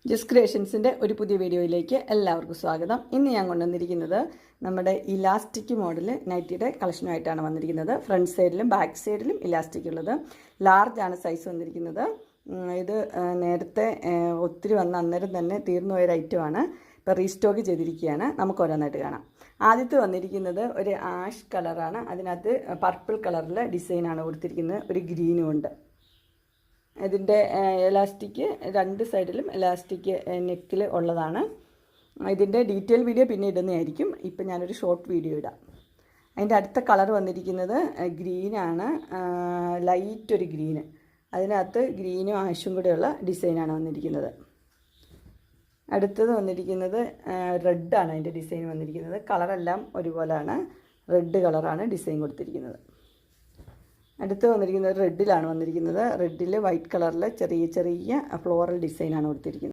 Just ക്രിയേഷൻസിൻ്റെ ഒരു പുതിയ വീഡിയോയിലേക്ക് എല്ലാവർക്കും സ്വാഗതം. ഇന്ന് ഞാൻ കൊണ്ടുവന്നിരിക്കുന്നത് നമ്മുടെ ഇലാസ്റ്റിക് മോഡൽ നൈറ്റിയുടെ കളക്ഷനുമായിട്ടാണ് വന്നിരിക്കുന്നത്. ഫ്രണ്ട് സൈഡിലും ബാക്ക് സൈഡിലും ഇലാസ്റ്റിക് ഉള്ളത്. ലാർജ് ആണ് സൈസ് വന്നിരിക്കുന്നത്. ഇത് നേരത്തെ ഒത്തിരി വന്ന അന്നേരം തന്നെ തീർന്നു പോയൊരു ഐറ്റമാണ്. ഇപ്പോൾ റീസ്റ്റോക്ക് ചെയ്തിരിക്കുകയാണ്. നമുക്ക് ഓരോന്നായിട്ട് കാണാം. ആദ്യത്തെ വന്നിരിക്കുന്നത് ഒരു ആഷ് കളറാണ്. അതിനകത്ത് പർപ്പിൾ കളറിലെ ഡിസൈനാണ് കൊടുത്തിരിക്കുന്നത്. ഒരു ഗ്രീനും ഉണ്ട്. ഇതിൻ്റെ എലാസ്റ്റിക് രണ്ട് സൈഡിലും എലാസ്റ്റിക് നെക്കിൽ ഉള്ളതാണ്. ഇതിൻ്റെ ഡീറ്റെയിൽ വീഡിയോ പിന്നെ ഇടുന്നതായിരിക്കും. ഇപ്പം ഞാനൊരു ഷോർട്ട് വീഡിയോ ഇടാം. അതിൻ്റെ അടുത്ത കളർ വന്നിരിക്കുന്നത് ഗ്രീനാണ്. ലൈറ്റ് ഒരു ഗ്രീന്. അതിനകത്ത് ഗ്രീനും ആഷും കൂടെയുള്ള ഡിസൈനാണ് വന്നിരിക്കുന്നത്. അടുത്തത് വന്നിരിക്കുന്നത് റെഡാണ്. അതിൻ്റെ ഡിസൈൻ വന്നിരിക്കുന്നത്. കളറെല്ലാം ഒരുപോലെയാണ്. റെഡ് കളറാണ് ഡിസൈൻ കൊടുത്തിരിക്കുന്നത്. അടുത്ത് വന്നിരിക്കുന്നത് റെഡിലാണ് വന്നിരിക്കുന്നത്. റെഡിൽ വൈറ്റ് കളറിൽ ചെറിയ ചെറിയ ഫ്ലോറൽ ഡിസൈനാണ് കൊടുത്തിരിക്കുന്നത്.